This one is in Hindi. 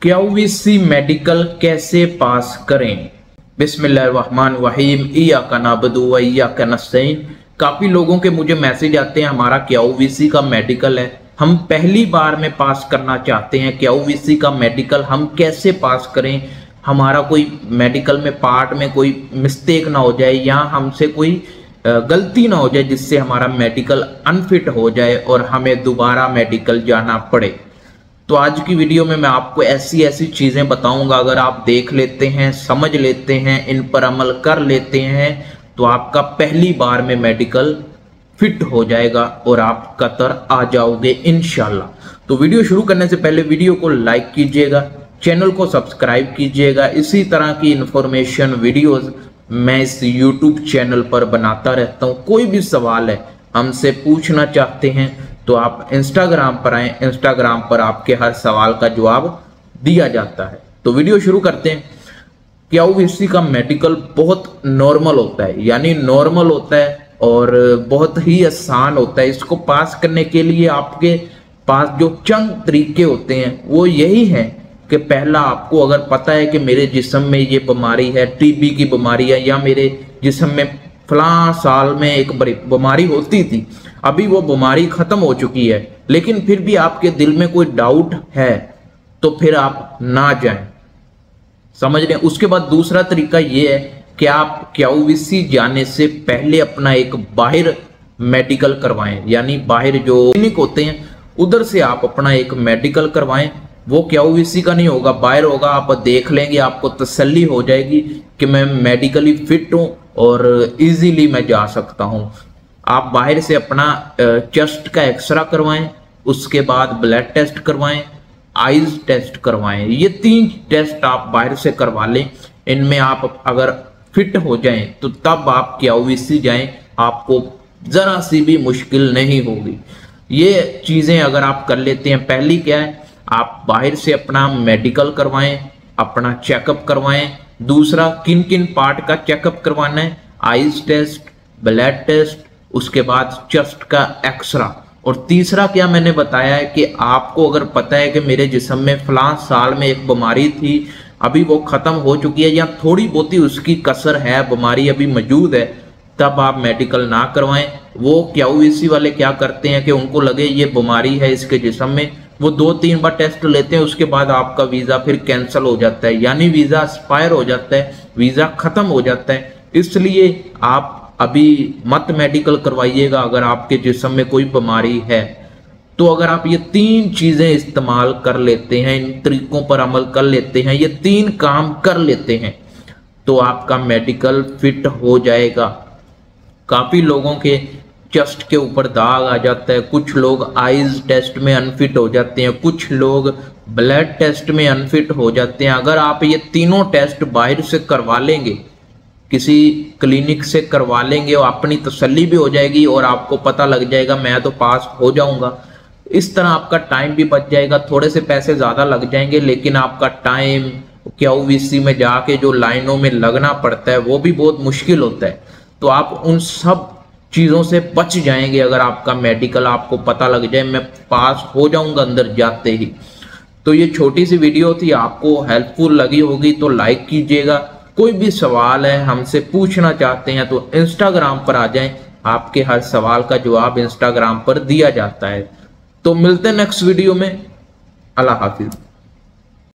क्यूवीसी मेडिकल कैसे पास करें। बिस्मिल्लाहिर्रहमानिर्रहीम, इय्याका नअबुदु व इय्याका नस्तईन। काफी लोगों के मुझे मैसेज आते हैं, हमारा क्यूवीसी का मेडिकल है, हम पहली बार में पास करना चाहते हैं, क्यूवीसी का मेडिकल हम कैसे पास करें, हमारा कोई मेडिकल में पार्ट में कोई मिस्टेक ना हो जाए या हमसे कोई गलती ना हो जाए जिससे हमारा मेडिकल अनफिट हो जाए और हमें दोबारा मेडिकल जाना पड़े। तो आज की वीडियो में मैं आपको ऐसी ऐसी चीजें बताऊंगा, अगर आप देख लेते हैं, समझ लेते हैं, इन पर अमल कर लेते हैं तो आपका पहली बार में मेडिकल फिट हो जाएगा और आप कतर आ जाओगे इंशाल्लाह। तो वीडियो शुरू करने से पहले वीडियो को लाइक कीजिएगा, चैनल को सब्सक्राइब कीजिएगा। इसी तरह की इंफॉर्मेशन वीडियोस मैं इस यूट्यूब चैनल पर बनाता रहता हूं। कोई भी सवाल है हमसे पूछना चाहते हैं तो आप इंस्टाग्राम पर आए, इंस्टाग्राम पर आपके हर सवाल का जवाब दिया जाता है। तो वीडियो शुरू करते हैं। क्यूवीसी का मेडिकल बहुत नॉर्मल होता है, यानी नॉर्मल होता है और बहुत ही आसान होता है। इसको पास करने के लिए आपके पास जो चंद तरीके होते हैं वो यही है कि पहला, आपको अगर पता है कि मेरे जिस्म में ये बीमारी है, टीबी की बीमारी है, या मेरे जिस्म में फलां साल में एक बीमारी होती थी, अभी वो बीमारी खत्म हो चुकी है, लेकिन फिर भी आपके दिल में कोई डाउट है तो फिर आप ना जाएं, समझ रहे हैं। उसके बाद दूसरा तरीका ये है कि आप क्यूवीसी जाने से पहले अपना एक बाहर मेडिकल करवाएं, यानी बाहर जो क्लिनिक होते हैं उधर से आप अपना एक मेडिकल करवाएं। वो क्यूवीसी का नहीं होगा, बाहर होगा, आप देख लेंगे, आपको तसल्ली हो जाएगी कि मैं मेडिकली फिट हूं और इजीली मैं जा सकता हूं। आप बाहर से अपना चेस्ट का एक्सरा करवाएं, उसके बाद ब्लड टेस्ट करवाएं, आईज टेस्ट करवाएं। ये 3 टेस्ट आप बाहर से करवा लें। इनमें आप अगर फिट हो जाएं तो तब आप क्यूवीसी जाएं, आपको जरा सी भी मुश्किल नहीं होगी। ये चीजें अगर आप कर लेते हैं, पहली क्या है, आप बाहर से अपना मेडिकल करवाएं, अपना चेकअप करवाएं। दूसरा, किन किन पार्ट का चेकअप करवाना है, आईज टेस्ट, ब्लड टेस्ट, उसके बाद चेस्ट का एक्सरा। और तीसरा क्या मैंने बताया है कि आपको अगर पता है कि मेरे जिस्म में फलां साल में एक बीमारी थी, अभी वो खत्म हो चुकी है या थोड़ी बहुत ही उसकी कसर है, बीमारी अभी मौजूद है, तब आप मेडिकल ना करवाएं। वो क्यूवीसी वाले क्या करते हैं कि उनको लगे ये बीमारी है इसके जिस्म में, वो 2-3 बार टेस्ट लेते हैं, उसके बाद आपका वीजा फिर कैंसिल हो जाता है, यानी वीजा एक्सपायर हो जाता है, वीजा खत्म हो जाता है। इसलिए आप अभी मत मेडिकल करवाइएगा अगर आपके जिस्म में कोई बीमारी है। तो अगर आप ये 3 चीजें इस्तेमाल कर लेते हैं, इन तरीकों पर अमल कर लेते हैं, ये 3 काम कर लेते हैं तो आपका मेडिकल फिट हो जाएगा। काफी लोगों के चेस्ट के ऊपर दाग आ जाता है, कुछ लोग आईज टेस्ट में अनफिट हो जाते हैं, कुछ लोग ब्लड टेस्ट में अनफिट हो जाते हैं। अगर आप ये तीनों टेस्ट बाहर से करवा लेंगे, किसी क्लिनिक से करवा लेंगे, और अपनी तसल्ली भी हो जाएगी और आपको पता लग जाएगा मैं तो पास हो जाऊंगा। इस तरह आपका टाइम भी बच जाएगा, थोड़े से पैसे ज्यादा लग जाएंगे, लेकिन आपका टाइम क्यूवीसी में जाके जो लाइनों में लगना पड़ता है वो भी बहुत मुश्किल होता है। तो आप उन सब चीजों से बच जाएंगे अगर आपका मेडिकल आपको पता लग जाए मैं पास हो जाऊंगा अंदर जाते ही। तो ये छोटी सी वीडियो थी, आपको हेल्पफुल लगी होगी तो लाइक कीजिएगा। कोई भी सवाल है हमसे पूछना चाहते हैं तो इंस्टाग्राम पर आ जाएं, आपके हर सवाल का जवाब इंस्टाग्राम पर दिया जाता है। तो मिलते हैं नेक्स्ट वीडियो में। अल्लाह हाफिज।